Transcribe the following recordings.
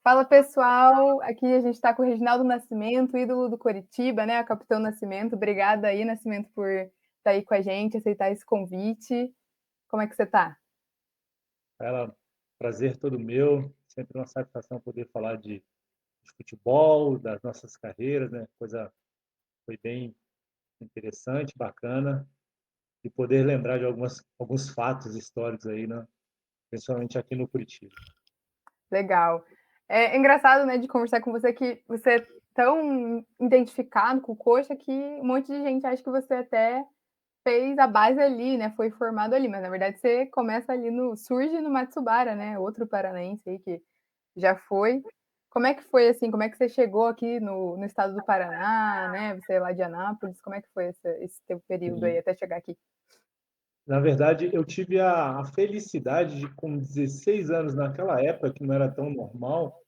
Fala pessoal, aqui a gente está com o Reginaldo Nascimento, ídolo do Coritiba, né? O Capitão Nascimento. Obrigada aí, Nascimento, por estar aí com a gente, aceitar esse convite. Como é que você está? Ela, prazer todo meu, sempre uma satisfação poder falar de futebol, das nossas carreiras, né? Coisa foi bem interessante, bacana, e poder lembrar de alguns fatos históricos aí, né? Principalmente aqui no Curitiba. Legal. É engraçado, né, de conversar com você que você é tão identificado com o Coxa que um monte de gente acha que você até fez a base ali, né? Foi formado ali, mas na verdade você começa ali surge no Matsubara, né? Outro paranaense aí que já foi. Como é que foi, assim, como é que você chegou aqui no estado do Paraná, né? Você é lá de Anápolis, como é que foi esse teu período aí E, até chegar aqui? na verdade, eu tive a felicidade de, com 16 anos, naquela época, que não era tão normal,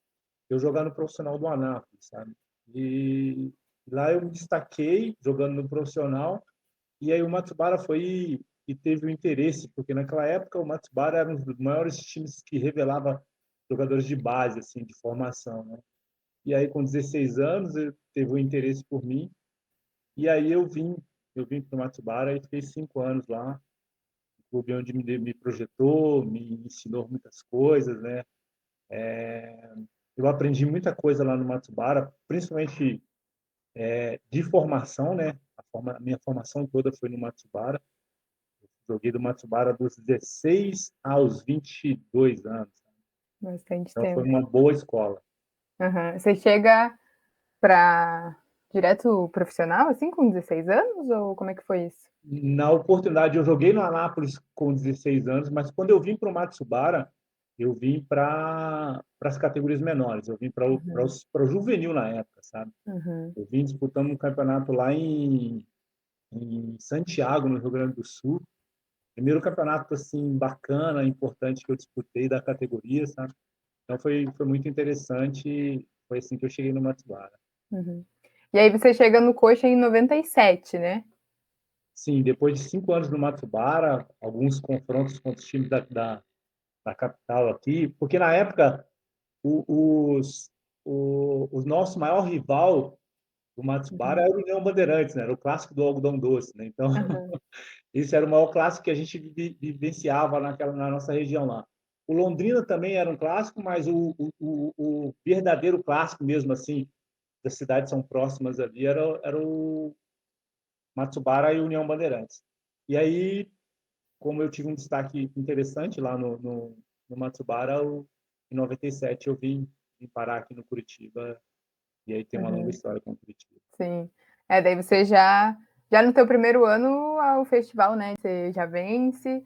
eu jogar no profissional do Anápolis, sabe? E lá eu me destaquei jogando no profissional. E aí o Matsubara foi e teve o interesse, porque naquela época o Matsubara era um dos maiores times que revelava jogadores de base, assim, de formação, né? E aí com 16 anos ele teve o interesse por mim, e aí eu vim para o Matsubara e fiquei 5 anos lá, um clube onde me projetou, me ensinou muitas coisas, né? Eu aprendi muita coisa lá no Matsubara, principalmente de formação, né? A minha formação toda foi no Matsubara. Joguei do Matsubara dos 16 aos 22 anos. Bastante Então foi tempo. uma boa escola. Aham. Você chega para direto profissional, assim, com 16 anos, ou como é que foi isso? Na oportunidade, eu joguei no Anápolis com 16 anos, mas quando eu vim para o Matsubara, eu vim para as categorias menores. Eu vim para Uhum, o juvenil na época, sabe? uhum, Eu vim disputando um campeonato lá em Santiago, no Rio Grande do Sul. Primeiro campeonato assim bacana, importante que eu disputei da categoria, sabe? Então foi muito interessante. Foi assim que eu cheguei no Matsubara. uhum. E aí você chega no Coxa em 97, né? Sim, depois de 5 anos no Matsubara, alguns confrontos com os times da capital aqui, porque na época o nosso maior rival do Matsubara Uhum, era o União Bandeirantes, né? Era o clássico do algodão doce, né? Então, aham, esse era o maior clássico que a gente vivenciava na nossa região lá. O Londrina também era um clássico, mas o verdadeiro clássico mesmo, assim, das cidades são próximas ali, era o Matsubara e União Bandeirantes. E aí, como eu tive um destaque interessante lá no Matsubara, em 97 eu vim parar aqui no Curitiba, e aí tem uma longa uhum. história com o Curitiba. Sim. É, daí você já no teu primeiro ano ao festival, né, você já vence,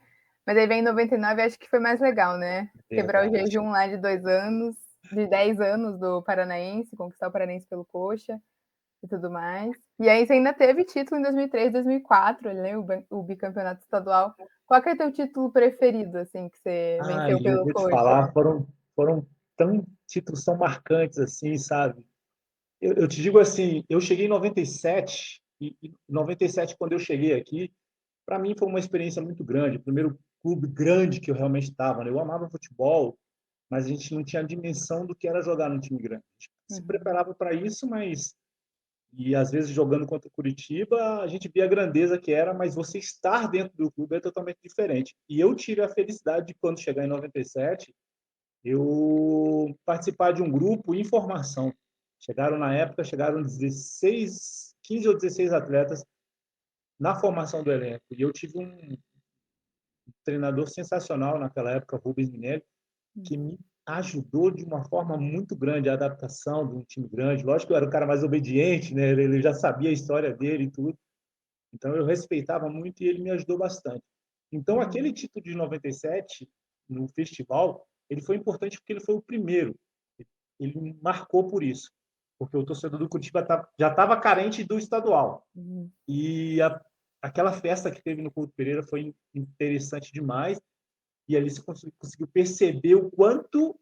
mas aí vem em 99, acho que foi mais legal, né? Quebrar o Verdade. jejum lá de 2 anos, de 10 anos do Paranaense, conquistar o Paranaense pelo Coxa e tudo mais. E aí você ainda teve título em 2003, 2004, né, o bicampeonato estadual. Qual que é teu título preferido, assim, que você Ai, venceu eu pelo vou te Coxa? falar, foram títulos tão marcantes assim, sabe? Eu te digo assim, eu cheguei em 97, e 97, quando eu cheguei aqui, para mim foi uma experiência muito grande. O primeiro clube grande que eu realmente estava, né? Eu amava futebol, mas a gente não tinha a dimensão do que era jogar num time grande. A gente se Uhum, preparava para isso, mas e às vezes jogando contra o Curitiba, a gente via a grandeza que era, mas você estar dentro do clube é totalmente diferente. E eu tive a felicidade de, quando chegar em 97, eu participar de um grupo em formação. Chegaram 16, 15 ou 16 atletas na formação do elenco. E eu tive um treinador sensacional naquela época, Rubens Minelli, que me ajudou de uma forma muito grande a adaptação de um time grande. Lógico que eu era o cara mais obediente, né? Ele já sabia a história dele e tudo. Então eu respeitava muito e ele me ajudou bastante. Então aquele uhum, título de 97 no festival, ele foi importante porque ele foi o primeiro. Ele me marcou por isso, porque o torcedor do Curitiba já estava carente do estadual. uhum, E aquela festa que teve no Couto Pereira foi interessante demais. E ali você conseguiu perceber o quanto,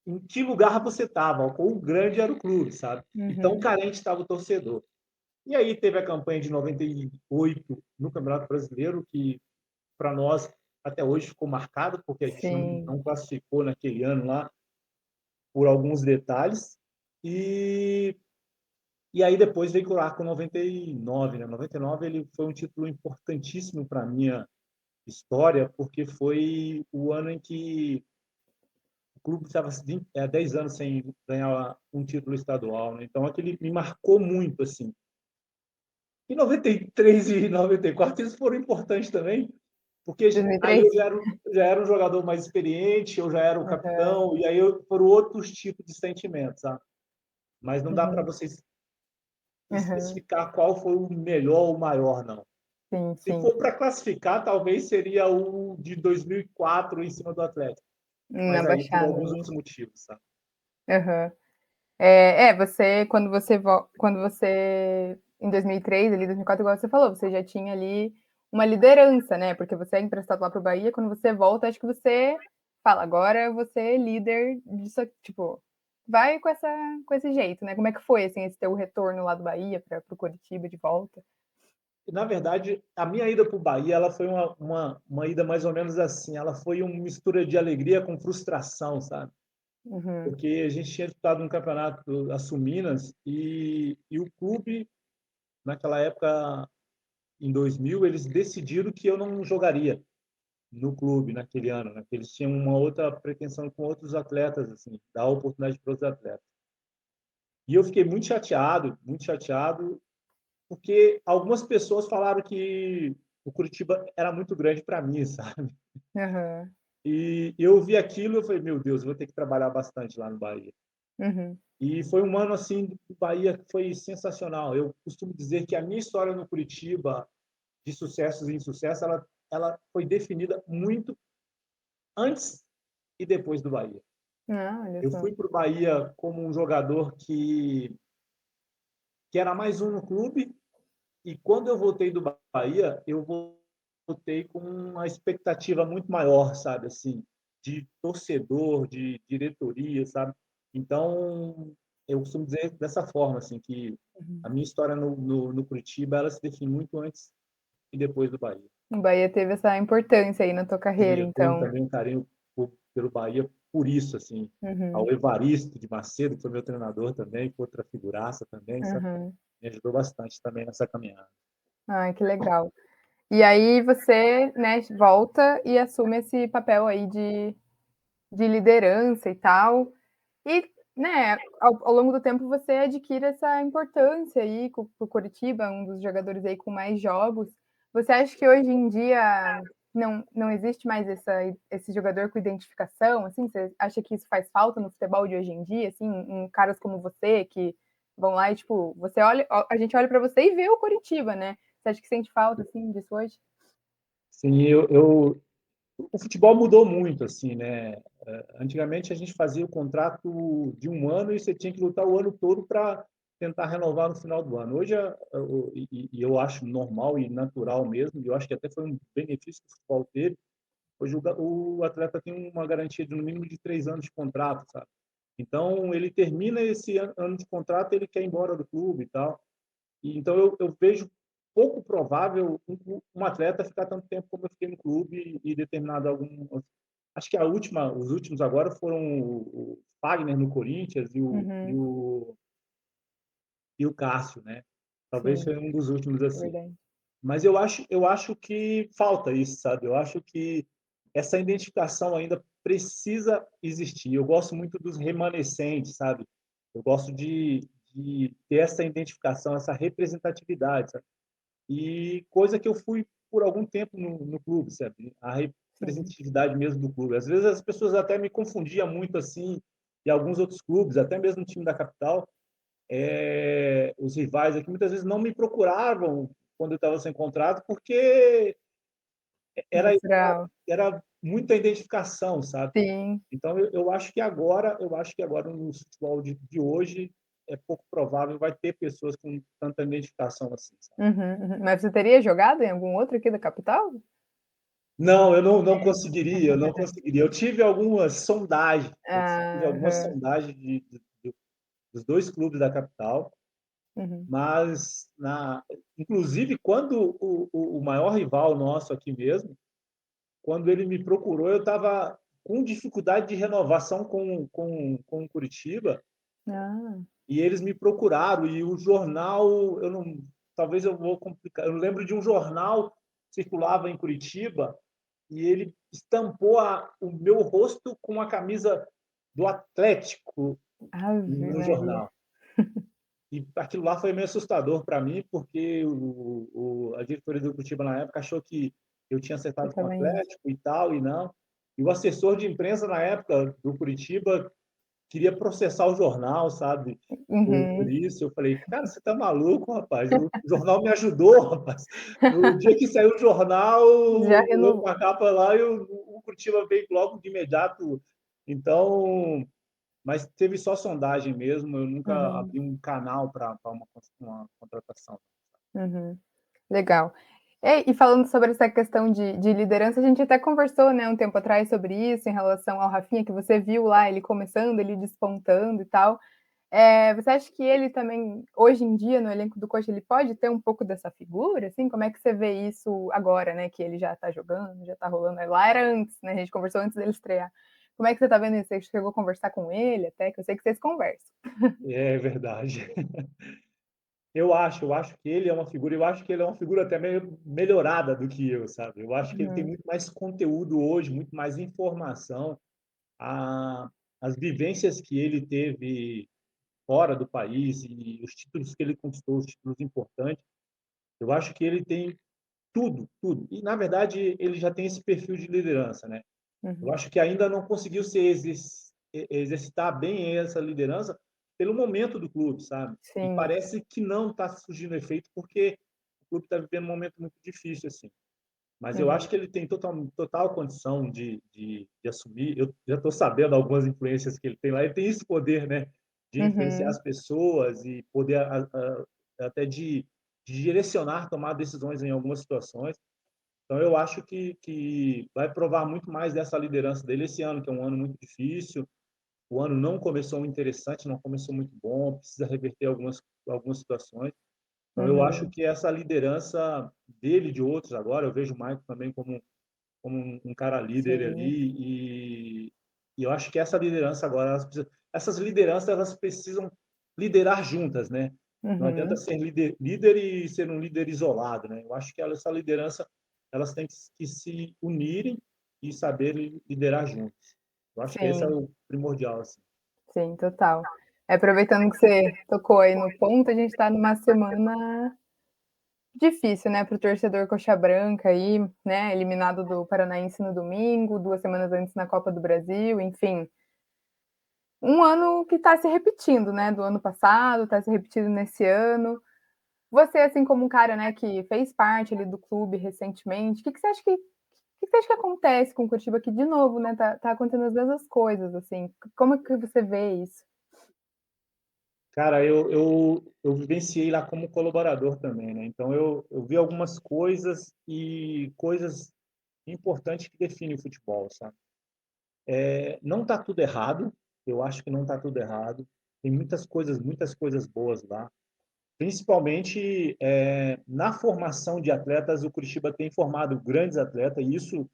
em que lugar você estava, o quão grande era o clube, sabe? E tão uhum. carente estava o torcedor. E aí teve a campanha de 98 no Campeonato Brasileiro, que para nós até hoje ficou marcado, porque a gente Sim. não classificou naquele ano lá por alguns detalhes. E, e aí depois veio o Arco 99, né? 99 ele foi um título importantíssimo para a minha história, porque foi o ano em que o clube estava 10 anos sem ganhar um título estadual, né? Então aquele me marcou muito, assim. E 93 e 94 eles foram importantes também, porque aí 2003? eu já era um jogador mais experiente, eu já era o Aham, capitão, e aí foram outros tipos de sentimentos, sabe? Mas não dá para uhum, vocês aham. especificar qual foi o melhor ou o maior, não. Sim, Se sim. for para classificar, talvez seria o de 2004 em cima do Atlético, Na mas aí por Baixada, alguns né? outros motivos, sabe? Aham. Você quando você em 2003, ali 2004, igual você falou, você já tinha ali uma liderança, né, porque você é emprestado lá para o Bahia, quando você volta, acho que você fala: "Agora eu vou ser líder disso aqui", tipo, vai com esse jeito, né. Como é que foi, assim, esse teu retorno lá do Bahia para o Coritiba de volta? Na verdade, a minha ida para o Bahia ela foi uma ida mais ou menos assim. Ela foi uma mistura de alegria com frustração, sabe? Uhum. Porque a gente tinha disputado um campeonato a Minas e o clube, naquela época, em 2000, eles decidiram que eu não jogaria no clube naquele ano, né? Que eles tinham uma outra pretensão com outros atletas, assim, dar oportunidade para outros atletas. E eu fiquei muito chateado, porque algumas pessoas falaram que o Curitiba era muito grande para mim, sabe? Aham. E eu vi aquilo e eu falei, meu Deus, vou ter que trabalhar bastante lá no Bahia. Uhum. E foi um ano assim do Bahia que foi sensacional. Eu costumo dizer que a minha história no Curitiba, de sucessos e insucessos, ela foi definida muito antes e depois do Bahia. Ah, olha Eu só. fui para o Bahia como um jogador que era mais um no clube, e quando eu voltei do Bahia, eu voltei com uma expectativa muito maior, sabe, assim, de torcedor, de diretoria, sabe? Então, eu costumo dizer dessa forma, assim, que Uhum. a minha história no Curitiba, ela se define muito antes e depois do Bahia. O Bahia teve essa importância aí na tua carreira, E eu tenho então. também um carinho pelo Bahia por isso, assim, ao Uhum, Evaristo de Macedo, que foi meu treinador também, que outra figuraça também, sabe? uhum. Me ajudou bastante também nessa caminhada. Ai, que legal. E aí você, né, volta e assume esse papel aí de liderança e tal. E, né, ao longo do tempo você adquire essa importância aí com o Coritiba, um dos jogadores aí com mais jogos. Você acha que hoje em dia não existe mais esse jogador com identificação, assim? Você acha que isso faz falta no futebol de hoje em dia, assim, em caras como você que vão lá e, tipo, você olha a gente olha para você e vê o Coritiba, né. Você acha que sente falta, assim, disso hoje? Sim, o futebol mudou muito, assim, né? Antigamente a gente fazia o contrato de um ano e você tinha que lutar o ano todo para tentar renovar no final do ano. Hoje, e eu acho normal e natural mesmo, e eu acho que até foi um benefício que o futebol teve. Hoje o atleta tem uma garantia de no mínimo de 3 anos de contrato, sabe? Então ele termina esse ano de contrato, ele quer ir embora do clube e tal. E, então eu vejo pouco provável um atleta ficar tanto tempo como eu fiquei no clube e determinado algum. Acho que os últimos agora foram o Fagner no Corinthians Uhum, e o Cássio, né? Talvez sim, foi um dos últimos é assim. verdade. Mas eu acho que falta isso, sabe? Eu acho que essa identificação ainda precisa existir. Eu gosto muito dos remanescentes, sabe? Eu gosto de ter essa identificação, essa representatividade, sabe? E coisa que eu fui por algum tempo no clube, sabe? A Sim. representatividade mesmo do clube. Às vezes as pessoas até me confundiam muito assim, e alguns outros clubes, até mesmo o time da capital, os rivais aqui muitas vezes não me procuravam quando eu estava sem contrato, porque era, Mostrar era muita identificação, sabe? sim. Então eu acho que agora no futebol de hoje é pouco provável vai ter pessoas com tanta identificação assim, sabe? Uhum, uhum. Mas você teria jogado em algum outro aqui da capital? Não, eu não conseguiria, eu não conseguiria. Eu tive algumas sondagens, Aham. dos dois clubes da capital, Uhum. mas inclusive quando o maior rival nosso aqui mesmo, quando ele me procurou, eu estava com dificuldade de renovação com o Curitiba, Ah, e eles me procuraram, e o jornal, eu não, talvez eu vou complicar, eu lembro de um jornal que circulava em Curitiba, e ele estampou o meu rosto com a camisa do Atlético Ave no Maria. jornal. E aquilo lá foi meio assustador para mim, porque a diretoria do Curitiba na época achou que eu tinha Você acertado com o tava indo. Atlético e tal, e não. E o assessor de imprensa na época do Curitiba queria processar o jornal, sabe? Por Uhum. isso, eu falei, cara, você tá maluco, rapaz? O jornal me ajudou, rapaz. No dia que saiu o jornal, Já eu com renovou. a capa lá e o Curitiba veio logo de imediato. Então, mas teve só sondagem mesmo, eu nunca Uhum, abri um canal para uma contratação. uhum. Legal. E falando sobre essa questão de liderança, a gente até conversou, né, um tempo atrás sobre isso, em relação ao Rafinha, que você viu lá ele começando, ele despontando e tal. Você acha que ele também, hoje em dia, no elenco do Coxa, ele pode ter um pouco dessa figura, assim? Como é que você vê isso agora, né, que ele já tá jogando, já tá rolando? Lá era antes, né, a gente conversou antes dele estrear. Como é que você tá vendo isso? Você chegou a conversar com ele até, que eu sei que vocês conversam. É verdade. Eu acho que ele é uma figura, eu acho que ele é uma figura até meio melhorada do que eu, sabe? Eu acho que ele tem Uhum, muito mais conteúdo hoje, muito mais informação. A, as vivências que ele teve fora do país e os títulos que ele conquistou, os títulos importantes, eu acho que ele tem tudo, tudo. E, na verdade, ele já tem esse perfil de liderança, né? Eu uhum. acho que ainda não conseguiu exercitar bem essa liderança pelo momento do clube, sabe? E Sim. parece que não está surgindo efeito porque o clube está vivendo um momento muito difícil assim. Mas eu acho Uhum, que ele tem total condição de assumir. Eu já estou sabendo algumas influências que ele tem lá. Ele tem esse poder, né, de influenciar uhum, as pessoas e poder até de direcionar, tomar decisões em algumas situações. Então, eu acho que vai provar muito mais dessa liderança dele esse ano, que é um ano muito difícil. O ano não começou interessante, não começou muito bom, precisa reverter algumas situações. Então, eu acho uhum. que essa liderança dele e de outros agora, eu vejo o Maicon também como um cara líder Sim. ali, e eu acho que essa liderança agora, essas lideranças elas precisam liderar juntas, né? Não adianta Uhum. ser líder e ser um líder isolado, né? Eu acho que essa liderança elas têm que se unirem e saber liderar juntos. Eu acho que esse é Sim, o primordial, assim. sim, total. Aproveitando que você tocou aí no ponto, a gente está numa semana difícil, né, para o torcedor coxa branca aí, né, eliminado do Paranaense no domingo, 2 semanas antes na Copa do Brasil, enfim, um ano que está se repetindo, né, do ano passado, está se repetindo nesse ano. Você, assim, como um cara, né, que fez parte ali do clube recentemente, o que você acha que você acha que acontece com o Curitiba que, de novo, né, tá acontecendo as mesmas coisas, assim, como é que você vê isso? Cara, eu vivenciei lá como colaborador também, né? Então eu vi algumas coisas e coisas importantes que definem o futebol, sabe? Não está tudo errado, eu acho que não está tudo errado. Tem muitas coisas boas lá. Principalmente na formação de atletas, o Curitiba tem formado grandes atletas e isso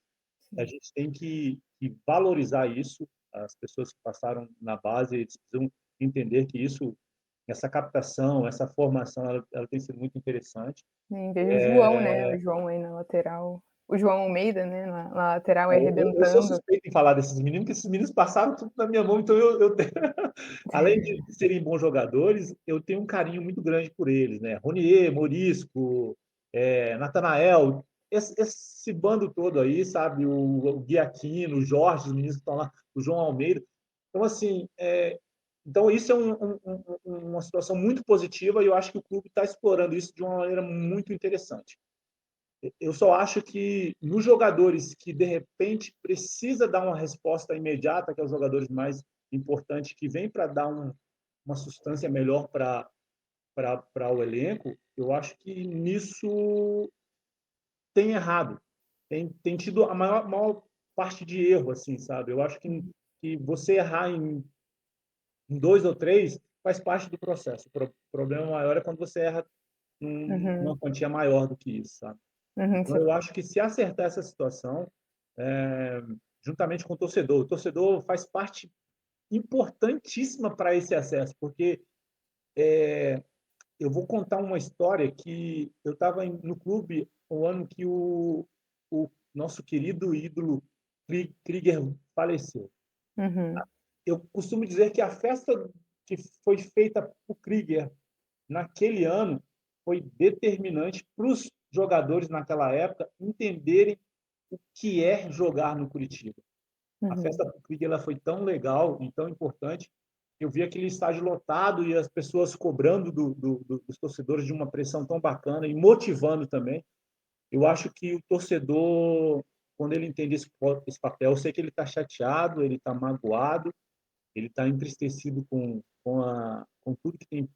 a gente tem que valorizar isso. As pessoas que passaram na base eles precisam entender que isso, essa captação, essa formação, ela tem sido muito interessante. Sim, vejo o João, né, o João aí na lateral, o João Almeida, né, na lateral aí Eu sou arrebentando. suspeito em falar desses meninos, porque esses meninos passaram tudo na minha mão, então além de serem bons jogadores, eu tenho um carinho muito grande por eles, né? Ronier, Morisco, Natanael, esse bando todo aí, sabe? O Gui Aquino, o Jorge, os meninos que estão lá, o João Almeida. Então, assim, então isso é uma situação muito positiva e eu acho que o clube está explorando isso de uma maneira muito interessante. Eu só acho que nos jogadores que de repente precisa dar uma resposta imediata, que é os jogadores mais importantes que vêm para dar uma substância melhor para o elenco, eu acho que nisso tem errado, tem tido a maior parte de erro, assim, sabe? Eu acho que você errar em dois ou três faz parte do processo. O problema maior é quando você erra Uhum, numa quantia maior do que isso, sabe? uhum, Então, eu acho que se acertar essa situação, juntamente com o torcedor. O torcedor faz parte importantíssima para esse acesso, porque eu vou contar uma história que eu estava no clube o ano que o nosso querido ídolo Krieger faleceu. Uhum, Eu costumo dizer que a festa que foi feita por Krieger naquele ano foi determinante para os jogadores naquela época entenderem o que é jogar no Curitiba. A uhum, festa do Krieger ela foi tão legal e tão importante. Eu vi aquele estádio lotado e as pessoas cobrando dos torcedores de uma pressão tão bacana e motivando também. Eu acho que o torcedor, quando ele entende esse papel, eu sei que ele está chateado, ele está magoado, ele está entristecido com tudo que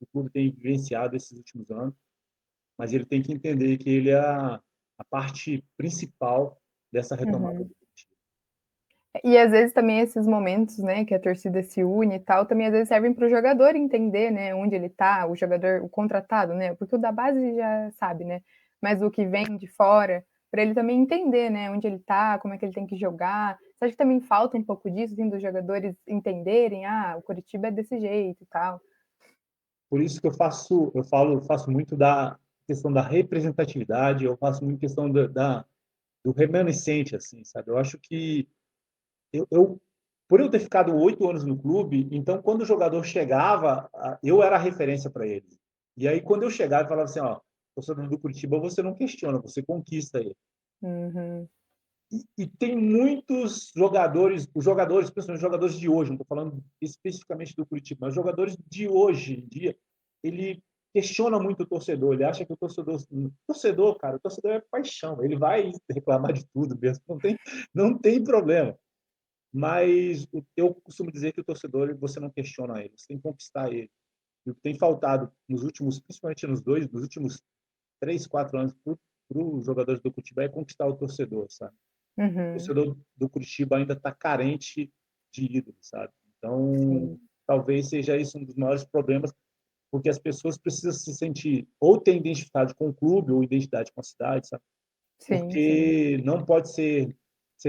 o clube tem vivenciado esses últimos anos, mas ele tem que entender que ele é a parte principal dessa retomada uhum. do time. E às vezes também esses momentos, né, que a torcida se une e tal, também às vezes servem para o jogador entender, né, onde ele tá, o jogador, o contratado, né, porque o da base já sabe, né, mas o que vem de fora, para ele também entender, né, onde ele tá, como é que ele tem que jogar. Você acha que também falta um pouco disso, assim, dos jogadores entenderem, o Curitiba é desse jeito e tal? Por isso que faço muito da questão da representatividade, eu faço muito questão do remanescente, assim, sabe? Eu acho que por eu ter ficado 8 anos no clube, então quando o jogador chegava, eu era a referência para ele. E aí quando eu chegava, eu falava assim, ó, torcedor do Curitiba, você não questiona, você conquista ele. Uhum, E tem muitos jogadores, os jogadores, principalmente os jogadores de hoje, não estou falando especificamente do Curitiba, mas os jogadores de hoje em dia, ele questiona muito o torcedor, ele acha que torcedor, cara, o torcedor é paixão, ele vai reclamar de tudo mesmo, não tem problema. Mas eu costumo dizer que o torcedor, você não questiona ele, você tem que conquistar ele. E o que tem faltado principalmente nos últimos 3, 4 anos, para os jogadores do Curitiba é conquistar o torcedor, sabe? O uhum, torcedor do Curitiba ainda está carente de ídolos, sabe? Então, sim, talvez seja isso um dos maiores problemas, porque as pessoas precisam se sentir ou ter identidade com o clube ou identidade com a cidade, sabe? sim, sim. Porque não pode ser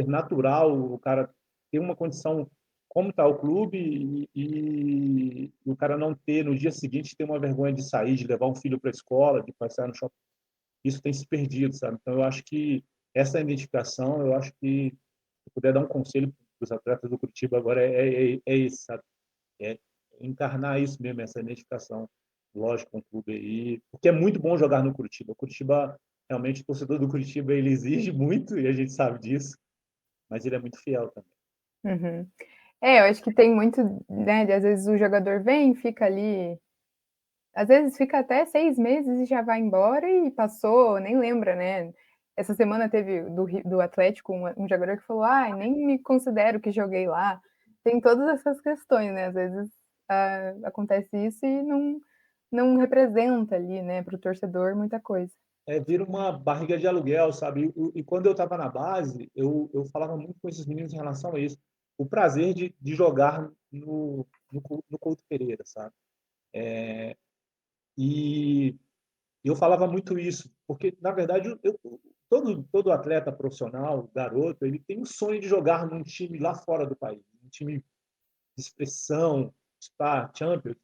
natural o cara ter uma condição como está o clube e o cara não ter, no dia seguinte, ter uma vergonha de sair, de levar um filho para a escola, de passar no shopping. Isso tem se perdido, sabe? Então, eu acho que essa identificação, eu acho que se puder dar um conselho para os atletas do Curitiba agora é esse, sabe? É encarnar isso mesmo, essa identificação, lógico, com o clube aí, porque é muito bom jogar no Curitiba. O Curitiba, realmente, o torcedor do Curitiba, ele exige muito, e a gente sabe disso, mas ele é muito fiel também. Uhum. É, eu acho que tem muito, né, de às vezes o jogador vem, fica ali, às vezes fica até 6 meses e já vai embora e passou, nem lembra, né. Essa semana teve do Atlético um jogador que falou: "Ai, nem me considero que joguei lá". Tem todas essas questões, né, às vezes, acontece isso e não representa ali, né, para o torcedor muita coisa. Vira uma barriga de aluguel, sabe? E quando eu estava na base, eu falava muito com esses meninos em relação a isso. O prazer de jogar no Couto Pereira, sabe? E eu falava muito isso, porque, na verdade, todo atleta profissional, garoto, ele tem um sonho de jogar num time lá fora do país, um time de expressão, Spa, Champions.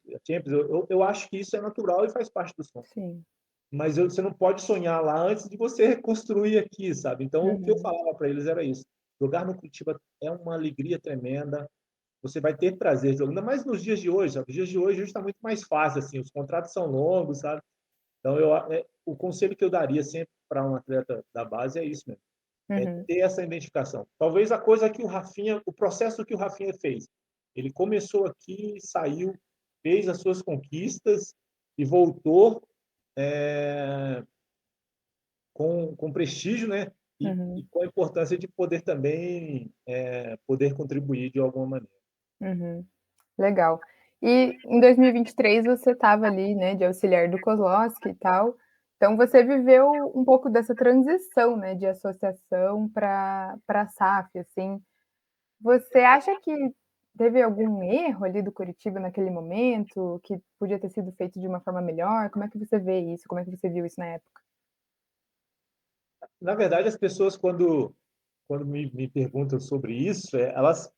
Eu acho que isso é natural e faz parte do sonho. Sim. Mas você não pode sonhar lá antes de você reconstruir aqui, sabe? Então, o que eu Uhum. falava para eles era isso. Jogar no Curitiba é uma alegria tremenda. Você vai ter prazer jogando, ainda mais nos dias de hoje. Sabe? Os dias de hoje está muito mais fácil, assim. Os contratos são longos, sabe? Então, o conselho que eu daria sempre para um atleta da base é isso mesmo. É Uhum. ter essa identificação. Talvez a coisa que o processo que o Rafinha fez. Ele começou aqui, saiu, fez as suas conquistas e voltou é, com prestígio, né? E Uhum. com a importância de poder também poder contribuir de alguma maneira. Uhum. Legal. E em 2023 você estava ali, né, de auxiliar do Kozlowski e tal, então você viveu um pouco dessa transição, né, de associação para SAF, assim. Você acha que teve algum erro ali do Curitiba naquele momento, que podia ter sido feito de uma forma melhor? Como é que você vê isso? Como é que você viu isso na época? Na verdade, as pessoas, quando quando me perguntam sobre isso, elas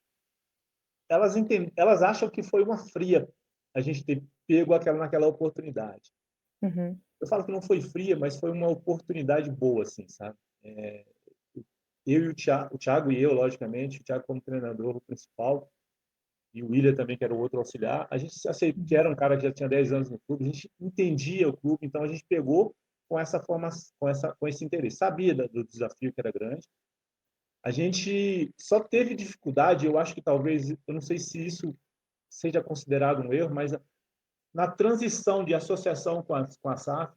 acham que foi uma fria a gente ter pego naquela oportunidade. Uhum. Eu falo que não foi fria, mas foi uma oportunidade boa, assim, sabe? Eu e o Thiago e eu, logicamente, o Thiago como treinador principal, e o William também, que era o outro auxiliar, a gente aceitou, que era um cara que já tinha 10 anos no clube, a gente entendia o clube, então a gente pegou com essa forma, com esse interesse. Sabia do desafio que era grande. A gente só teve dificuldade, eu acho que talvez, eu não sei se isso seja considerado um erro, mas na transição de associação com a SAF,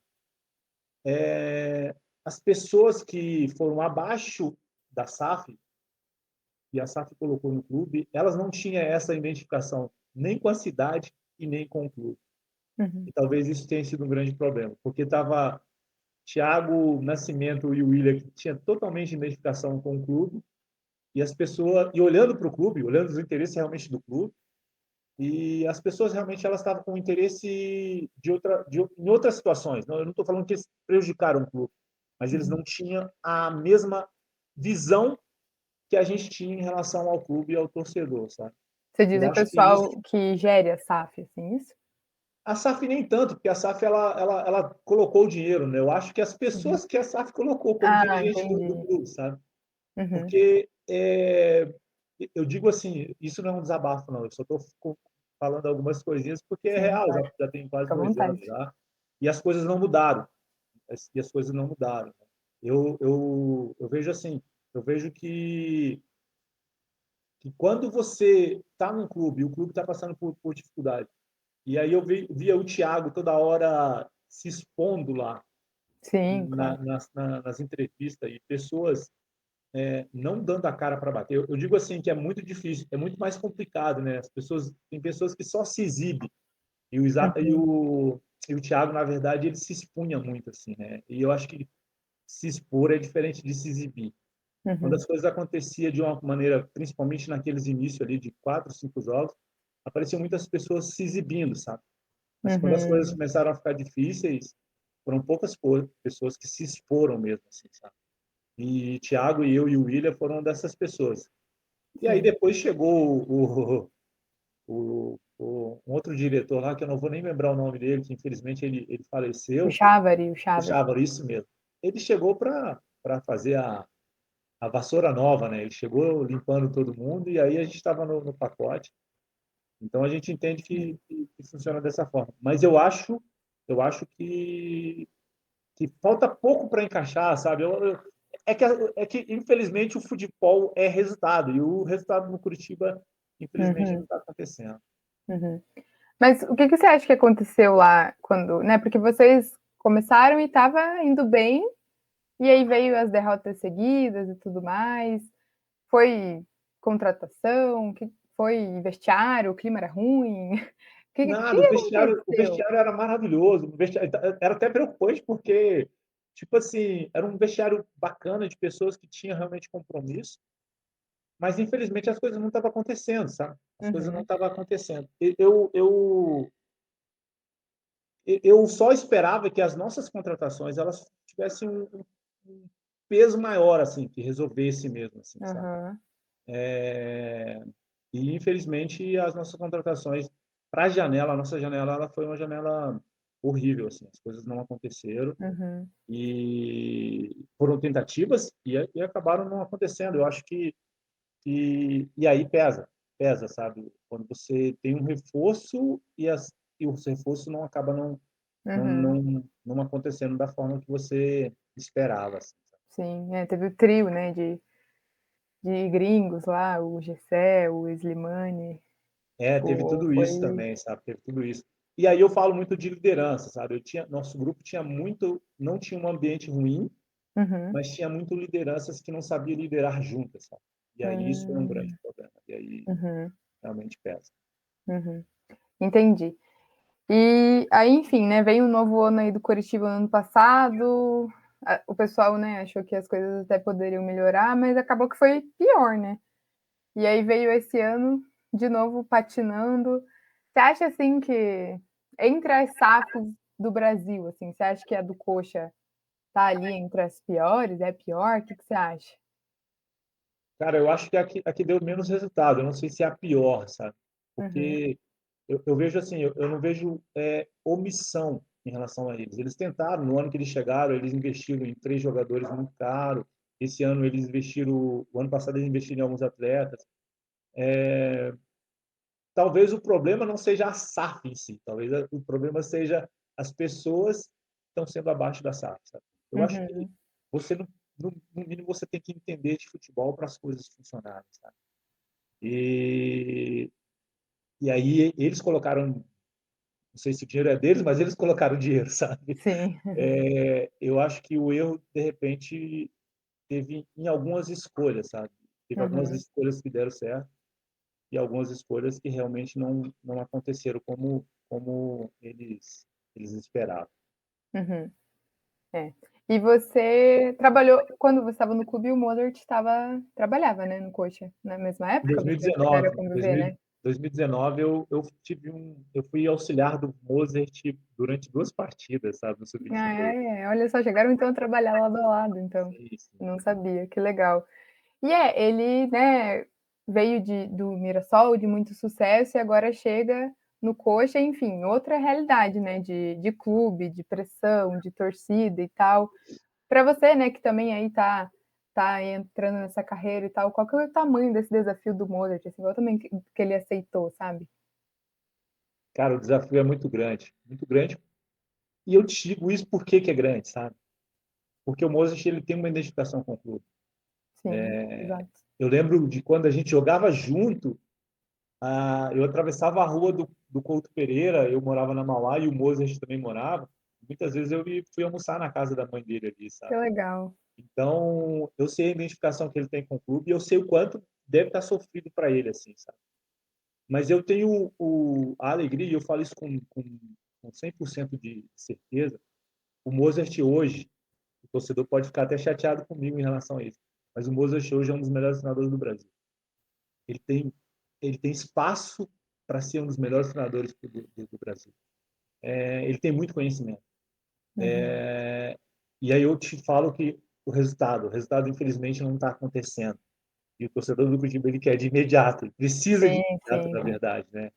as pessoas que foram abaixo da SAF, e a SAF colocou no clube, elas não tinham essa identificação nem com a cidade e nem com o clube. Uhum. E talvez isso tenha sido um grande problema, porque estava Thiago Nascimento e o William, que tinha totalmente identificação com o clube, e as pessoas, e olhando para o clube, olhando os interesses realmente do clube, e as pessoas realmente elas estavam com interesse em outras situações. Não, eu não estou falando que eles prejudicaram o clube, mas eles Uhum. não tinham a mesma visão que a gente tinha em relação ao clube e ao torcedor, sabe? Você diz Eu o acho que isso. pessoal que gere a SAF, assim, isso? A SAF nem tanto, porque a SAF ela colocou o dinheiro, né? Eu acho que as Uhum. pessoas que a SAF colocou como Ah, dirigente do entendi. clube, sabe? Uhum. Porque eu digo assim, isso não é um desabafo, não. Eu só estou falando algumas coisinhas porque é Sim, real, claro. já tem quase Fica à 2 anos vontade. já, e as coisas não mudaram. E as coisas não mudaram. Eu vejo assim, eu vejo que quando você está num clube e o clube está passando por dificuldade, e aí eu via o Thiago toda hora se expondo lá Sim, claro. nas entrevistas e pessoas não dando a cara para bater. Eu digo assim que é muito difícil, é muito mais complicado, né? Tem pessoas que só se exibem e Uhum. e o Thiago, na verdade, ele se expunha muito assim, né? E eu acho que se expor é diferente de se exibir. Quando Uhum. as coisas aconteciam de uma maneira, principalmente naqueles inícios ali de 4, 5 jogos, apareciam muitas pessoas se exibindo, sabe? Mas quando as coisas Uhum. começaram a ficar difíceis, foram poucas pessoas que se exporam mesmo, assim, sabe? E Thiago e eu e o William foram dessas pessoas. E aí Sim. depois chegou um outro diretor lá, que eu não vou nem lembrar o nome dele, que infelizmente ele O faleceu, Chavari, o o Chavari. Chávaro, isso mesmo. Ele chegou para fazer a vassoura nova, né? Ele chegou limpando todo mundo e aí a gente estava no pacote. Então a gente entende Sim. que funciona dessa forma. Mas eu acho que falta pouco para encaixar, sabe? É que, infelizmente, o futebol é resultado, e o resultado no Curitiba, infelizmente, não Uhum. está acontecendo. Uhum. Mas o que que você acha que aconteceu lá quando, né? Porque vocês começaram e estava indo bem, e aí veio as derrotas seguidas e tudo mais. Foi contratação? Que foi vestiário? O clima era ruim? O que Nada, o aconteceu? vestiário era maravilhoso, era até preocupante, porque, tipo assim, era um vestiário bacana de pessoas que tinham realmente compromisso, mas infelizmente as coisas não estavam acontecendo, sabe? As coisas não Uhum. estavam acontecendo. Eu só esperava que as nossas contratações elas tivessem um peso maior, assim, que resolvesse mesmo, assim, sabe? Aham. E infelizmente as nossas contratações para a nossa janela, ela foi uma janela horrível, assim, as coisas não aconteceram Uhum. e foram tentativas e acabaram não acontecendo. Eu acho e aí pesa, sabe? Quando você tem um reforço e o reforço não acaba Uhum. não acontecendo da forma que você esperava. Assim, sabe? Sim, teve o trio, né, de gringos lá, o Gessé, o Slimani. Teve Tipo, tudo isso foi. também, sabe? Teve tudo isso. E aí eu falo muito de liderança, sabe? Nosso grupo tinha muito, não tinha um ambiente ruim, Uhum. mas tinha muito lideranças que não sabiam liderar juntas, sabe? E aí isso é um grande Hum. problema. E aí Uhum. realmente pesa. Uhum. Entendi. E aí, enfim, né, veio um novo ano aí do Coritiba no ano passado. O pessoal, né, achou que as coisas até poderiam melhorar, mas acabou que foi pior, né? E aí veio esse ano de novo patinando. Você acha assim que entre as SAFs do Brasil, assim, você acha que a do Coxa tá ali entre as piores? É pior? O que que você acha? Cara, eu acho que aqui deu menos resultado. Eu não sei se é a pior, sabe? Uhum, Porque eu vejo assim, eu não vejo omissão em relação a eles. Eles tentaram, no ano que eles chegaram, eles investiram em 3 jogadores muito caros. Esse ano eles investiram, o ano passado eles investiram em alguns atletas. Talvez o problema não seja a SAF em si, talvez o problema seja as pessoas que estão sendo abaixo da SAF, sabe? Eu acho que uhum, você, no mínimo, você tem que entender de futebol para as coisas funcionarem, sabe? E, e aí eles colocaram, não sei se o dinheiro é deles, mas eles colocaram dinheiro, sabe? sim. Eu acho que o erro, de repente, teve em algumas escolhas, sabe? Teve algumas Uhum, escolhas que deram certo e algumas escolhas que realmente não aconteceram como eles esperavam. uhum, é. E você trabalhou, quando você estava no clube, o Mozart trabalhava, né, no Coxa, na mesma Em época? Vocês chegaram a 2019, conviver, né? 2019 eu fui auxiliar do Mozart durante 2 partidas, sabe, no Ah, sub-23. é? Olha só, chegaram então a trabalhar lado a lado, então. Sim, sim. Não sabia, que legal. E ele, né, veio do Mirassol, de muito sucesso, e agora chega no Coxa, enfim, outra realidade, né, de clube, de pressão, de torcida e tal. Para você, né, que também aí tá entrando nessa carreira e tal, qual que é o tamanho desse desafio do Mozart, assim, qual também que ele aceitou, sabe? Cara, o desafio é muito grande. E eu te digo isso porque é grande, sabe? Porque o Mozart ele tem uma identificação com o clube. Sim, exato. Eu lembro de quando a gente jogava junto, eu atravessava a rua do Couto Pereira, eu morava na Mauá e o Mozart também morava. Muitas vezes fui almoçar na casa da mãe dele ali, Que sabe? legal. Então, eu sei a identificação que ele tem com o clube e eu sei o quanto deve estar sofrido para ele, assim, sabe? Mas eu tenho a alegria, e eu falo isso com 100% de certeza, o Mozart hoje, o torcedor pode ficar até chateado comigo em relação a isso, mas o Mozart hoje é um dos melhores treinadores do Brasil. Ele tem, ele tem espaço para ser um dos melhores treinadores do Brasil. Ele tem muito conhecimento. Uhum. E aí eu te falo que o resultado infelizmente não está acontecendo. E o torcedor do Curitiba ele quer de imediato, ele precisa de Sim, imediato, na sim. verdade, né?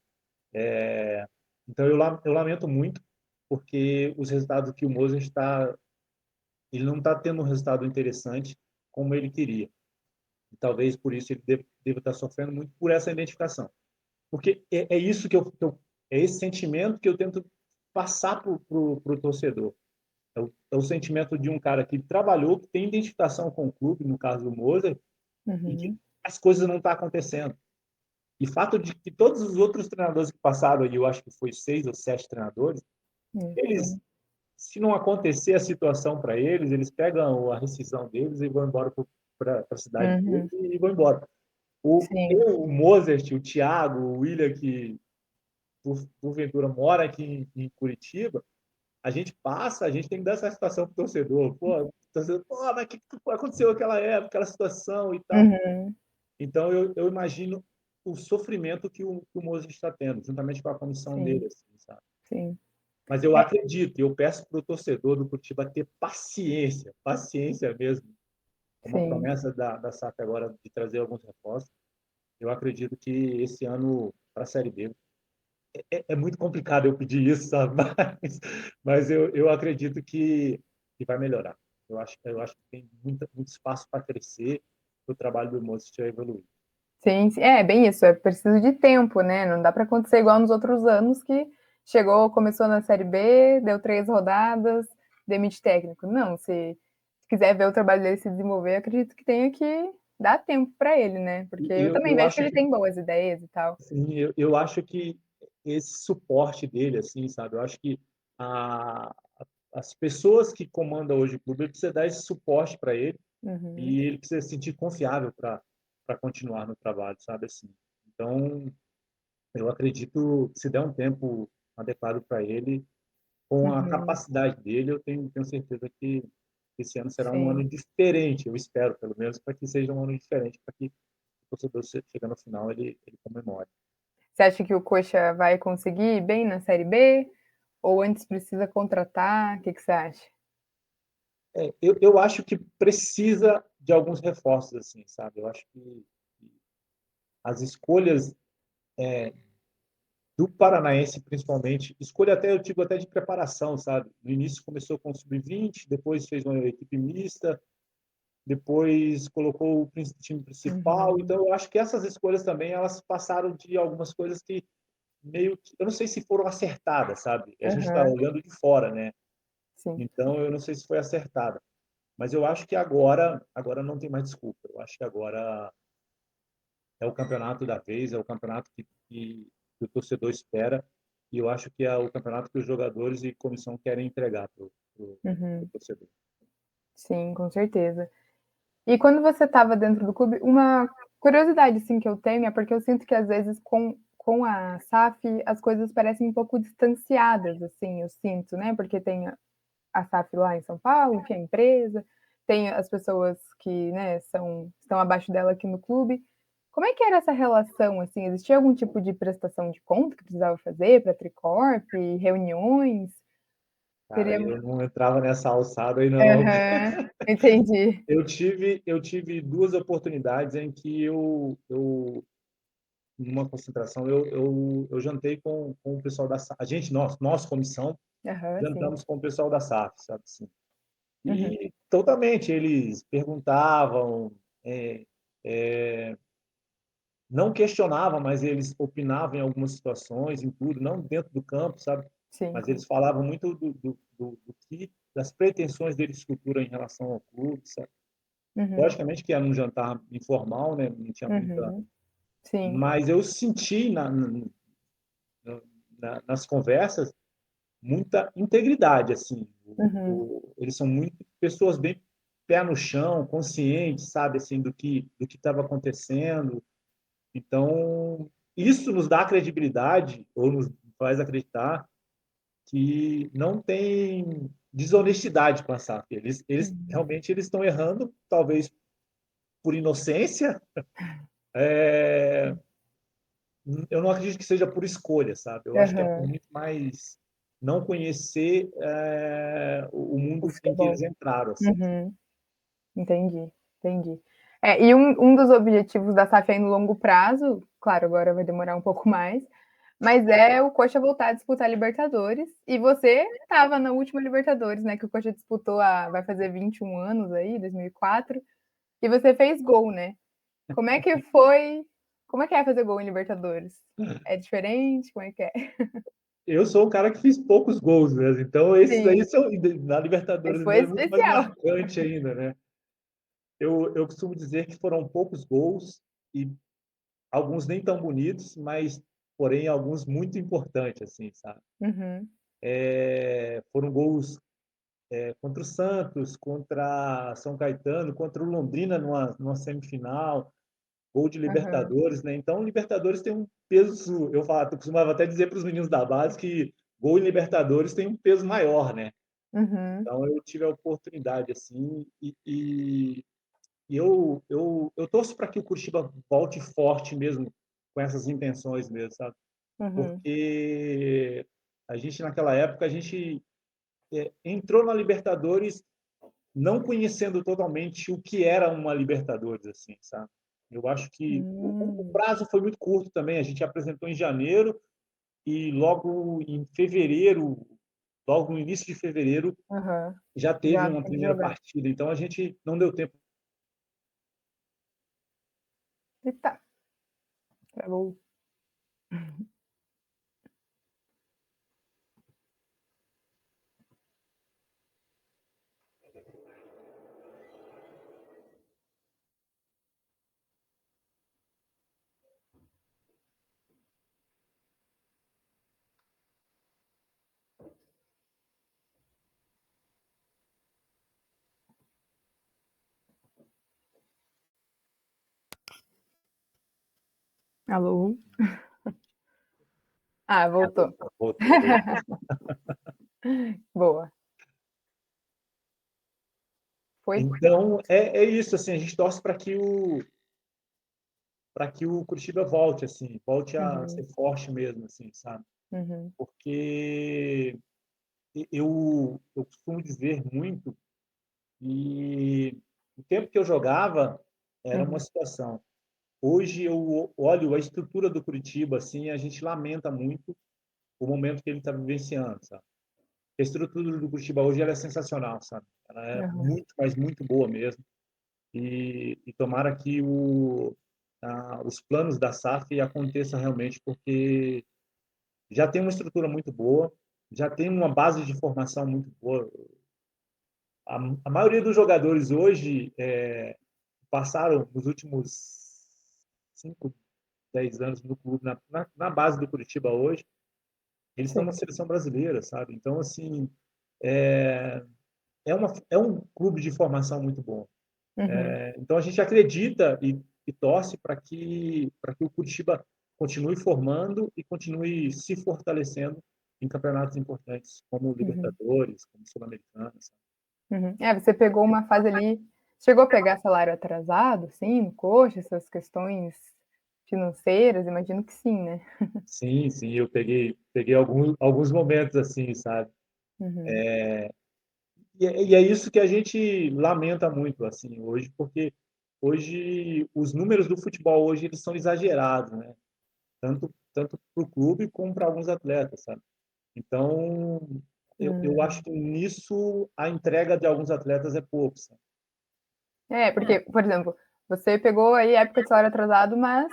Então eu lamento muito porque os resultados que o Mozart ele não está tendo um resultado interessante como ele queria. E talvez por isso ele deva estar sofrendo muito por essa identificação. Porque é isso é esse sentimento que eu tento passar para o torcedor. É o sentimento de um cara que trabalhou, que tem identificação com o clube, no caso do Mozart, e que Uhum. as coisas não estão acontecendo. E fato de que todos os outros treinadores que passaram, e eu acho que foi 6 ou 7 treinadores, eles, Sim. se não acontecer a situação para eles, eles pegam a rescisão deles e vão embora para a cidade deles Uhum. e vão embora. Sim. O Mozart, o Thiago, o William, que porventura mora aqui em Curitiba, a gente tem que dar essa situação pro torcedor. Pô, o torcedor, pô, mas o que aconteceu naquela época, aquela situação e tal. Uhum. Então, eu imagino o sofrimento que o Mozart está tendo, juntamente com a comissão Sim, dele, assim, sabe? sim. Mas eu É, acredito, eu peço para o torcedor do Curitiba ter paciência, paciência mesmo. É uma sim. promessa da SAF agora de trazer alguns reforços. Eu acredito que esse ano, para a Série B, é muito complicado eu pedir isso, sabe? Mas eu acredito que vai melhorar. Eu acho que tem muito espaço para crescer, para o trabalho do Mozart evoluir. Sim, sim. É, bem isso, é preciso de tempo, né, não dá para acontecer igual nos outros anos que chegou, começou na série B, deu 3 rodadas, demite técnico. Não, se quiser ver o trabalho dele se desenvolver, acredito que tenha que dar tempo para ele, né, porque E eu eu, também eu vejo que acho ele que tem boas ideias e tal. sim, eu acho que esse suporte dele, assim, sabe? Eu acho que a, as pessoas que comandam hoje o clube, ele precisa dar esse suporte para ele Uhum, e ele precisa se sentir confiável para continuar no trabalho, sabe assim. Então, eu acredito que se der um tempo adequado para ele, com a uhum, capacidade dele, eu tenho certeza que esse ano será um ano sim. diferente, eu espero, pelo menos, para que seja um ano diferente, para que o torcedor, chegando no final, ele comemore. Você acha que o Coxa vai conseguir ir bem na série B? Ou antes precisa contratar? O que que você acha? Eu acho que precisa de alguns reforços, assim, sabe? Eu acho que as escolhas do Paranaense, principalmente, escolha até eu tive até de preparação, sabe? No início começou com o sub-20, depois fez uma equipe mista, depois colocou o time principal. Uhum, Então, eu acho que essas escolhas também elas passaram de algumas coisas que meio que, eu não sei se foram acertadas, sabe? A gente está aham, olhando de fora, né? sim. Então, eu não sei se foi acertada. Mas eu acho que agora não tem mais desculpa. Eu acho que agora é o campeonato da vez, é o campeonato que o torcedor espera, e eu acho que é o campeonato que os jogadores e comissão querem entregar para o Uhum, torcedor. sim, com certeza. E quando você estava dentro do clube, uma curiosidade, assim, que eu tenho é porque eu sinto que às vezes com a SAF as coisas parecem um pouco distanciadas, assim, eu sinto, né, porque tem a SAF lá em São Paulo, enfim, a empresa, tem as pessoas que, né, estão abaixo dela aqui no clube. Como é que era essa relação, assim? Existia algum tipo de prestação de conta que precisava fazer para a Tricorp, reuniões? Cara, Seria eu não entrava nessa alçada aí, não. aham, entendi. Eu tive duas oportunidades em que numa concentração, eu jantei com o pessoal da SAF. A gente, nós, comissão, Aham, sim. jantamos com o pessoal da SAF, sabe assim. Uhum, E totalmente, eles perguntavam, é, é, não questionavam, mas eles opinavam em algumas situações, em tudo, não dentro do campo, sabe? sim, Mas eles falavam muito das pretensões deles futura em relação ao clube, sabe? uhum, Logicamente que era um jantar informal, né? Não tinha muita, uhum, sim, mas eu senti nas conversas muita integridade, assim. uhum, Eles são muito pessoas bem pé no chão, conscientes, sabe, assim, do que estava acontecendo. Então, isso nos dá credibilidade ou nos faz acreditar que não tem desonestidade com a SAF. Eles uhum, realmente eles estão errando, talvez por inocência. É, eu não acredito que seja por escolha, sabe? Eu acho que é por aham, muito mais não conhecer o o mundo em que eles futebol. entraram, assim. Uhum, entendi, entendi. É, e um dos objetivos da SAF aí no longo prazo, claro, agora vai demorar um pouco mais, mas é o Coxa voltar a disputar a Libertadores, e você estava na última Libertadores, né, que o Coxa disputou vai fazer 21 anos aí, 2004, e você fez gol, né? Como é que foi? Como é que é fazer gol em Libertadores? É diferente? Como é que é? Eu sou um cara que fiz poucos gols mesmo, então esses aí Sim, são na esse Libertadores foi é muito mais especial. marcante ainda, né? Eu costumo dizer que foram poucos gols e alguns nem tão bonitos, mas porém alguns muito importantes, assim, sabe? Uhum, Foram gols contra o Santos, contra São Caetano, contra o Londrina numa semifinal, gol de aham, Libertadores, né? Então, Libertadores tem um peso. Eu costumava até dizer para os meninos da base que gol em Libertadores tem um peso maior, né? uhum, Então, eu tive a oportunidade, assim, e eu torço para que o Curitiba volte forte mesmo, com essas intenções mesmo, sabe? uhum, Porque a gente, naquela época, a gente entrou na Libertadores não conhecendo totalmente o que era uma Libertadores, assim, sabe? Eu acho que o hum, prazo foi muito curto também. A gente apresentou em janeiro e logo em fevereiro, logo no início de fevereiro, aham, já teve já uma tem que primeira jogar. partida. Então a gente não deu tempo. Eita, travou. Alô? Ah, voltou. Voltou. Boa. Foi? Então é isso. Assim, a gente torce para que o Curitiba volte, assim, volte a ser Uhum, forte mesmo, assim, sabe? uhum, Porque eu costumo dizer muito E o tempo que eu jogava era uma Uhum. situação. Hoje eu olho a estrutura do Curitiba, assim, a gente lamenta muito o momento que ele está vivenciando, sabe? A estrutura do Curitiba hoje ela é sensacional, sabe? Ela é Aham. muito, mas muito boa mesmo. E tomara que os planos da SAF aconteçam realmente, porque já tem uma estrutura muito boa, já tem uma base de formação muito boa. A maioria dos jogadores hoje passaram nos últimos 5, 10 anos no clube, na base do Curitiba hoje, eles estão na Sim. seleção brasileira, sabe? Então, assim, é um clube de formação muito bom. Uhum. Então, a gente acredita e torce para que o Curitiba continue formando e continue se fortalecendo em campeonatos importantes, como o Uhum. Libertadores, como o Sul-Americano. Uhum. É, você pegou uma fase ali, chegou a pegar salário atrasado, sim, no coxa, essas questões financeiras, imagino que sim, né? Sim, sim, eu peguei alguns momentos assim, sabe? Uhum. E é isso que a gente lamenta muito assim hoje, porque hoje os números do futebol hoje eles são exagerados, né? Tanto para o clube como para alguns atletas, sabe? Então eu acho Hum. que nisso a entrega de alguns atletas é pouco, sabe? É, porque, por exemplo, você pegou aí época de salário atrasado, mas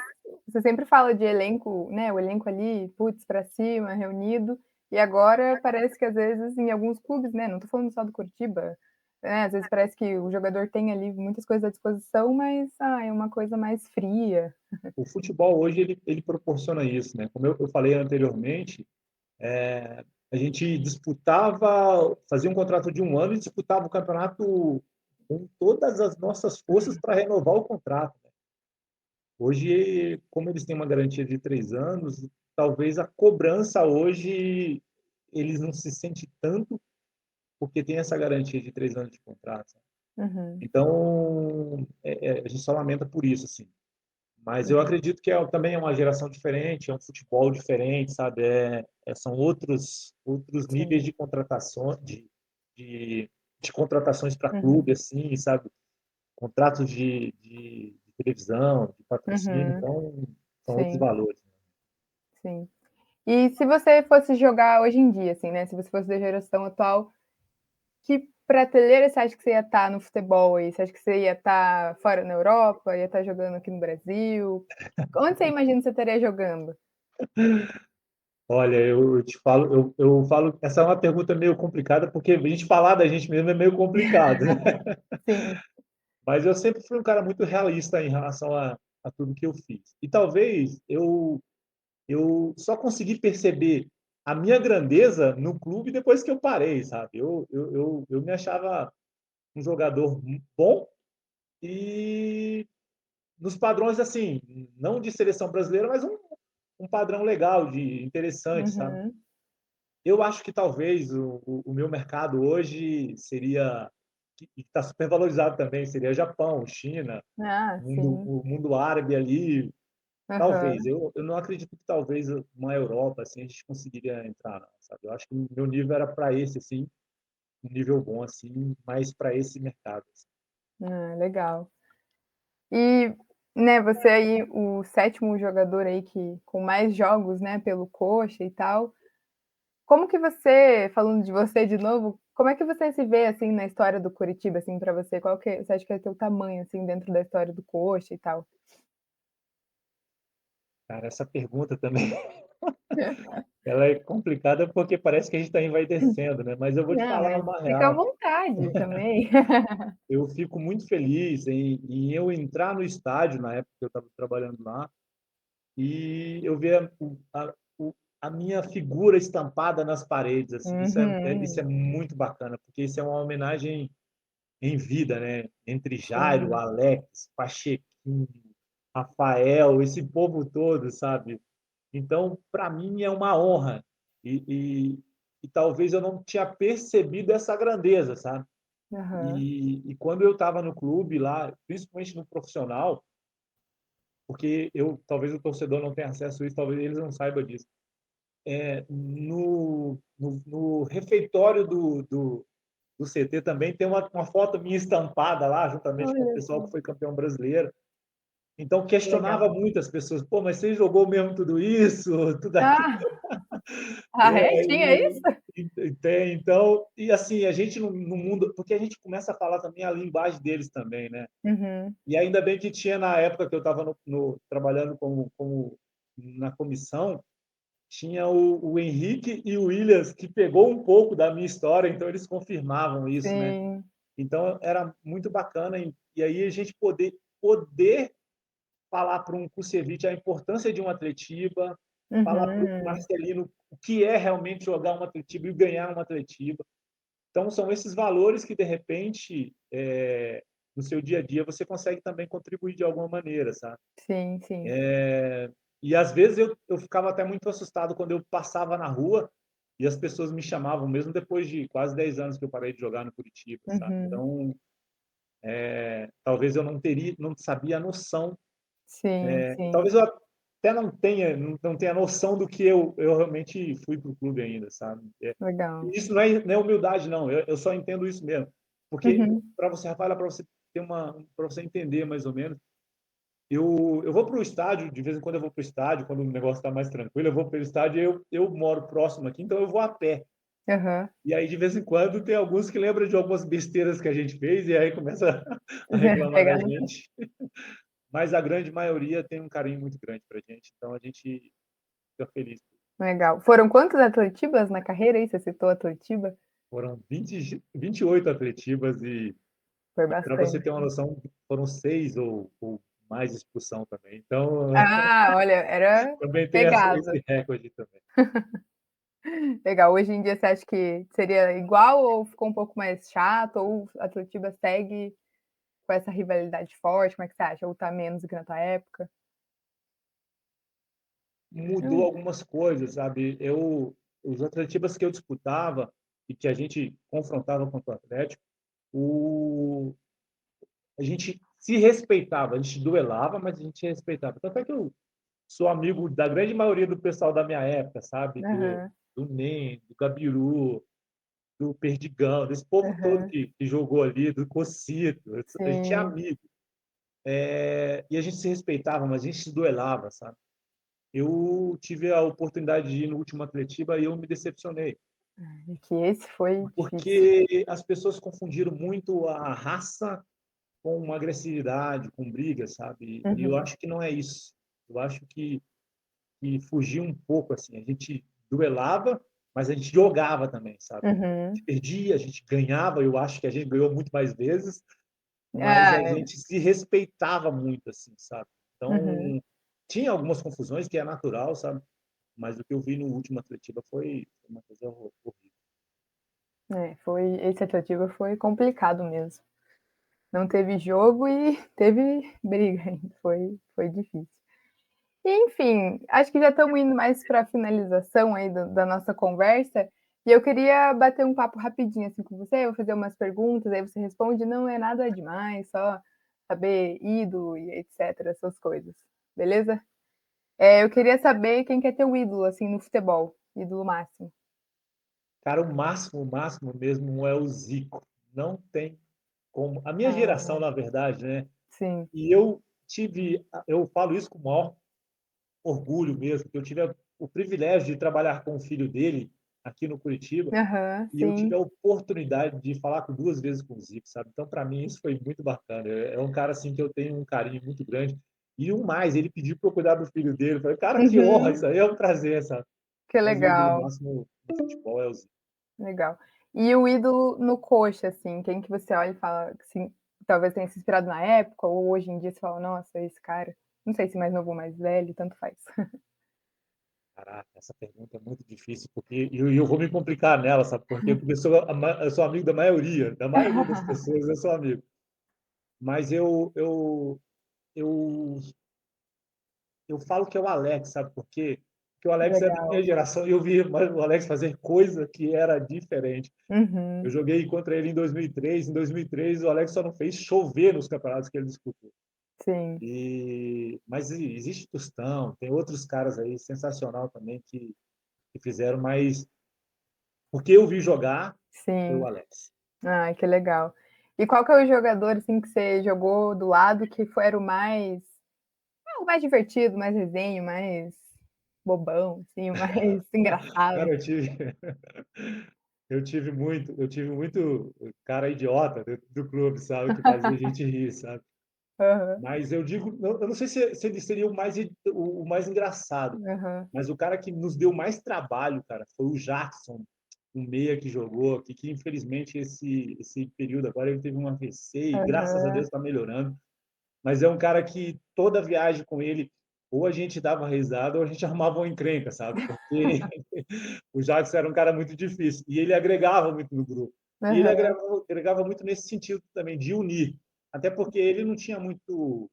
você sempre fala de elenco, né, o elenco ali, putz, pra cima, reunido, e agora parece que às vezes em alguns clubes, né, não tô falando só do Curitiba, né, às vezes parece que o jogador tem ali muitas coisas à disposição, mas, é uma coisa mais fria. O futebol hoje ele proporciona isso, né? Como eu falei anteriormente, a gente disputava, fazia um contrato de um ano e disputava o campeonato com todas as nossas forças para renovar o contrato. Hoje, como eles têm uma garantia de 3 anos, talvez a cobrança hoje eles não se sentem tanto porque tem essa garantia de 3 anos de contrato. Uhum, Então, a gente só lamenta por isso, assim. Mas eu uhum, acredito que também é uma geração diferente, é um futebol diferente, sabe? São outros níveis sim, de contratação, de, de contratações para clube, uhum, assim, sabe? Contratos de televisão, de patrocínio, uhum, então são outros sim, valores. sim. E se você fosse jogar hoje em dia, assim, né, se você fosse da geração atual, que prateleira você acha que você ia estar no futebol aí? Você acha que você ia estar fora na Europa, ia estar jogando aqui no Brasil? Onde você imagina que você estaria jogando? Olha, eu te falo, eu falo, essa é uma pergunta meio complicada, porque a gente falar da gente mesmo é meio complicado, né? Sim. Mas eu sempre fui um cara muito realista em relação a tudo que eu fiz. E talvez eu só consegui perceber a minha grandeza no clube depois que eu parei, sabe? Eu me achava um jogador bom e nos padrões, assim, não de seleção brasileira, mas um padrão legal, de interessante, sabe? Uhum. Eu acho que talvez o meu mercado hoje seria, e está super valorizado também, seria Japão, China, Ah, sim. o mundo árabe ali. Talvez, Aham. eu não acredito que talvez uma Europa assim a gente conseguiria entrar, não, sabe? Eu acho que o meu nível era para esse assim, um nível bom assim, mais para esse mercado. Assim. Ah, legal. E, né, você aí, o sétimo jogador aí que com mais jogos, né, pelo Coxa e tal. Como que você, falando de você de novo, como é que você se vê, assim, na história do Curitiba, assim, pra você? Qual que você acha que é o teu tamanho, assim, dentro da história do Coxa e tal? Cara, essa pergunta também, ela é complicada porque parece que a gente está envaidecendo, né? Mas eu vou te Não, falar mas uma fica à real. vontade também. Eu fico muito feliz em eu entrar no estádio na época que eu estava trabalhando lá e eu ver a minha figura estampada nas paredes, assim. Isso é Uhum. muito bacana, porque isso é uma homenagem em vida, né? Entre Jairo, Sim. Alex, Pachequinho, Rafael, esse povo todo, sabe? Então, para mim é uma honra e, e, e talvez eu não tinha percebido essa grandeza, sabe? Aham. E quando eu estava no clube lá, principalmente no profissional, porque talvez o torcedor não tenha acesso a isso, talvez eles não saibam disso. No refeitório do CT também, tem uma foto minha estampada lá, juntamente com o Olha pessoal só, que foi campeão brasileiro. Então, que questionava legal. muito as pessoas: "Pô, mas você jogou mesmo tudo isso, tudo aquilo?" Ah, ah, é? É, Tinha isso? e tem, então, e assim, a gente no mundo, porque a gente começa a falar também a linguagem deles também, né? Uhum. E ainda bem que tinha na época que eu estava trabalhando na comissão, tinha o Henrique e o Williams, que pegou um pouco da minha história, então eles confirmavam isso, né? Sim. Então era muito bacana, e aí a gente poder falar para um Kusevich a importância de um Atletiba, falar para o Uhum. Marcelino o que é realmente jogar uma Atletiba e ganhar uma Atletiba. Então, são esses valores que, de repente, no seu dia a dia, você consegue também contribuir de alguma maneira, sabe? Sim, sim. E, às vezes, eu ficava até muito assustado quando eu passava na rua e as pessoas me chamavam, mesmo depois de quase 10 anos que eu parei de jogar no Curitiba, sabe? Uhum. Então, talvez eu não sabia a noção. Sim, sim. Talvez eu até não tenha noção do que eu realmente fui para o clube ainda, sabe? Legal. Isso não é humildade, não. Eu só entendo isso mesmo. Porque, Uhum. para você, Rafaela, para você entender mais ou menos, eu vou para o estádio, de vez em quando eu vou para o estádio, quando o negócio está mais tranquilo, eu vou para o estádio, eu moro próximo aqui, então eu vou a pé. Aham. E aí, de vez em quando, tem alguns que lembram de algumas besteiras que a gente fez e aí começa a reclamar da Pegar no gente. Mas a grande maioria tem um carinho muito grande para a gente, então a gente fica feliz. legal. Foram quantos Atletibas na carreira aí? Você citou Atletiba? Foram 28 atletivas Foi e para você bastante. ter uma noção, foram 6 ou mais expulsão também. Então, Ah, olha, era também tem pegado. esse recorde também. Legal. Hoje em dia você acha que seria igual ou ficou um pouco mais chato, ou a Atletiba segue com essa rivalidade forte? Como é que você acha? Ou tá menos do que na tua época? Mudou Hum. algumas coisas, sabe? Os atletivas que eu disputava e que a gente confrontava contra o Atlético, o, a gente se respeitava, a gente duelava, mas a gente se respeitava. Tanto é que eu sou amigo da grande maioria do pessoal da minha época, sabe? Aham, Do Nem, do Gabiru, do Perdigão, desse povo todo aham. que jogou ali, do Cocito. A gente é Sim. amigo. E a gente se respeitava, mas a gente se duelava, sabe? Eu tive a oportunidade de ir no último Atletiba e eu me decepcionei, E que esse foi difícil. porque as pessoas confundiram muito a raça com uma agressividade, com briga, sabe? E eu Uhum, acho que não é isso. Eu acho que fugiu um pouco assim. A gente duelava, mas a gente jogava também, sabe? A gente uhum. perdia, a gente ganhava. Eu acho que a gente ganhou muito mais vezes, mas Ah, a é. gente se respeitava muito, assim, sabe? Uhum. Então, tinha algumas confusões que é natural, sabe? Mas o que eu vi no último Atletiba foi uma coisa horrível. É, foi esse Atletiba foi complicado mesmo. Não teve jogo e teve briga ainda, foi difícil. Enfim, acho que já estamos indo mais para a finalização aí da nossa conversa, e eu queria bater um papo rapidinho, assim, com você, eu vou fazer umas perguntas, aí você responde, não é nada demais, só saber ídolo e etcétera, essas coisas, beleza? Eu queria saber quem que é teu ídolo, assim, no futebol, ídolo máximo. Cara, o máximo mesmo é o Zico. Não tem como. A minha Ah, geração, na verdade, né? sim. E eu falo isso com o maior orgulho mesmo, que eu tive o privilégio de trabalhar com o filho dele aqui no Curitiba, Aham, e eu tive sim. a oportunidade de falar com 2 vezes com o Zico, sabe? Então, para mim, isso foi muito bacana. É um cara assim que eu tenho um carinho muito grande. E o mais, ele pediu para eu cuidar do filho dele. Eu falei, cara, que honra, Uhum, isso aí é um prazer, sabe? que Mas o ídolo legal. máximo do futebol é o Zico. Legal. E o ídolo no coxa, assim, quem que você olha e fala, assim, talvez tenha se inspirado na época ou hoje em dia você fala: "Nossa, esse cara", não sei se mais novo ou mais velho, tanto faz. Caraca, essa pergunta é muito difícil, porque eu vou me complicar nela, sabe por quê? Porque eu sou amigo da maioria das pessoas eu sou amigo. Mas eu eu falo que é o Alex, sabe por quê? Porque o Alex é da minha Legal. geração e eu vi o Alex fazer coisa que era diferente. Eu Uhum. joguei contra ele em 2003. Em 2003, o Alex só não fez chover nos campeonatos que ele disputou. Sim, Mas existe Tostão, tem outros caras aí sensacional também que fizeram, mas o que eu vi jogar foi o sim. Alex. Ai, que legal. E qual que é o jogador, assim, que você jogou do lado que era o mais divertido, mais resenha, mais bobão, assim, o mais engraçado? Cara, eu tive muito cara idiota dentro do clube, sabe, que fazia a gente rir, sabe. Aham, Mas eu não sei se ele seria o mais engraçado, aham, mas o cara que nos deu mais trabalho, cara, foi o Jackson, um meia que jogou, que infelizmente esse período agora ele teve um AVC e graças a Deus aham, está melhorando. Mas é um cara que toda viagem com ele, ou a gente dava risada ou a gente arrumava uma encrenca, sabe? Porque o Jackson era um cara muito difícil e ele agregava muito no grupo. E ele aham, agregava muito nesse sentido também, de unir. Até porque ele não tinha muito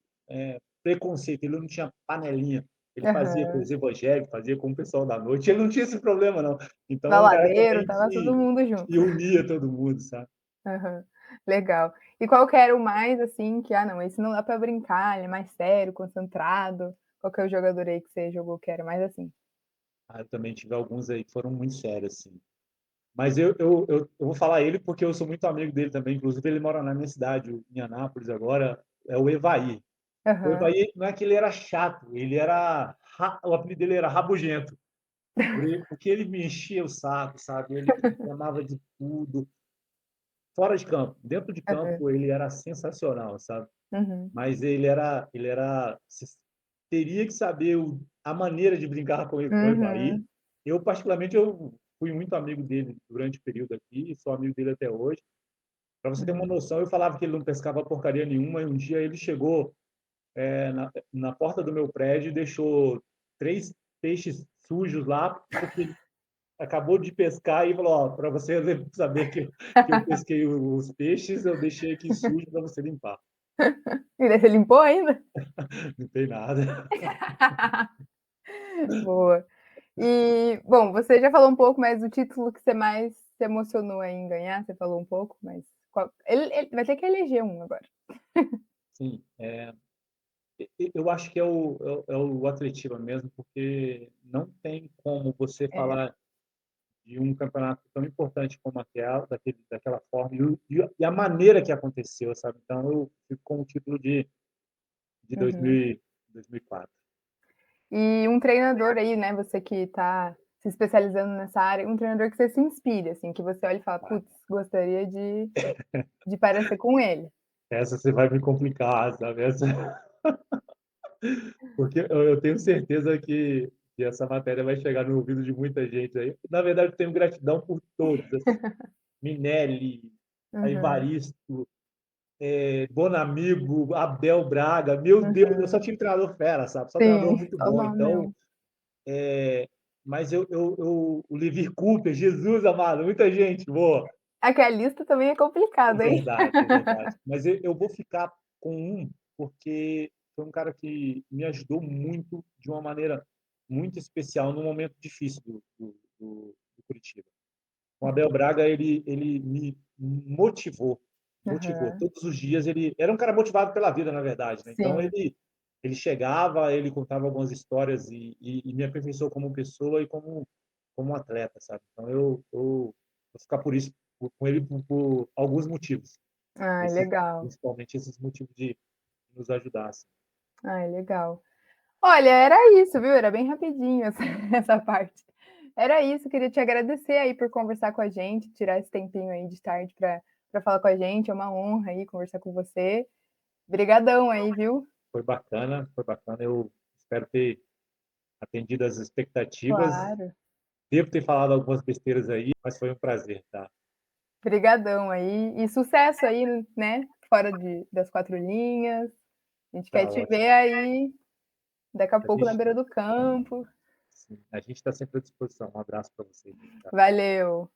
preconceito, ele não tinha panelinha. Ele fazia com aham. os evangélicos, fazia com o pessoal da noite, ele não tinha esse problema, não. Então, é um cara Baladeiro, também tava todo que, mundo junto. que unia todo mundo, sabe? Aham, legal. E qual que era o mais, assim, que: "Ah, não, esse não dá pra brincar, ele é mais sério, concentrado"? Qual que é o jogador aí que você jogou que era mais assim? Eu também tive alguns aí que foram muito sérios, assim. Mas eu vou falar ele porque eu sou muito amigo dele também. Inclusive, ele mora na minha cidade, em Anápolis, agora. É o Evaí. O Aham. Evaí não é que ele era chato, ele era. O apelido dele era Rabugento, porque ele me enchia o saco, sabe? Ele reclamava de tudo. Fora de campo. Dentro de Aham. campo, ele era sensacional, sabe? Uhum. Mas ele era. Você teria que saber a maneira de brincar com o Evaí. Uhum. Eu, particularmente, eu fui muito amigo dele durante o período aqui, e sou amigo dele até hoje. Para você ter uma Uhum. noção, eu falava que ele não pescava porcaria nenhuma, e um dia ele chegou na porta do meu prédio e deixou 3 peixes sujos lá, porque ele acabou de pescar e falou: Ó, para você saber que eu pesquei os peixes, eu deixei aqui sujo para você limpar. E daí você limpou ainda? Não tem nada. Boa. E, bom, você já falou um pouco, mas o título que você mais se emocionou aí em ganhar, você falou um pouco, mas qual ele vai ter que eleger um agora. Sim, eu acho que é o Atletiba mesmo, porque não tem como você É. falar de um campeonato tão importante como aquela, daquela forma, e a maneira que aconteceu, sabe? Então, eu fico com o título de Uhum. 2004. E um treinador aí, né, você que está se especializando nessa área, um treinador que você se inspire, assim, que você olha e fala: "Putz, gostaria de parecer com ele". Essa você vai me complicar, sabe? Porque eu tenho certeza que essa matéria vai chegar no ouvido de muita gente aí. Na verdade, eu tenho gratidão por todos, assim, Minelli, Uhum. Evaristo, Bonamigo, Abel Braga. Meu Deus, eu Uhum. só tive treinador fera, sabe? Só treinador Sim, muito só o bom. nome Então, mesmo. mas o Levi Cooper, Jesus amado, muita gente boa. É que a lista também é É complicada, hein. verdade, é verdade. Mas eu vou ficar com um, porque foi um cara que me ajudou muito, de uma maneira muito especial, num momento difícil do Curitiba. O Abel Uhum. Braga, ele me motivou. Aham. Todos os dias ele era um cara motivado pela vida, na verdade, né? Então Sim. ele chegava, ele contava algumas histórias e me aperfeiçoou como pessoa e como atleta, sabe? Então eu vou ficar por isso, com ele por alguns motivos. Ai, Esses, legal. principalmente esses motivos de nos ajudar, assim. Ai, legal. Olha, era isso, viu, era bem rapidinho essa essa parte. Era isso, queria te agradecer aí por conversar com a gente, tirar esse tempinho aí de tarde para falar com a gente, é uma honra aí conversar com você. Brigadão aí, viu. Foi bacana, foi bacana. Eu espero ter atendido as expectativas. Claro. Devo ter falado algumas besteiras aí, mas foi um prazer, tá? Brigadão aí e sucesso aí, né, fora das 4 linhas. A gente quer Tá te ótimo. ver aí daqui a A pouco na gente, beira do campo. sim, a gente está sempre à disposição. Um abraço para vocês. Tá? Valeu.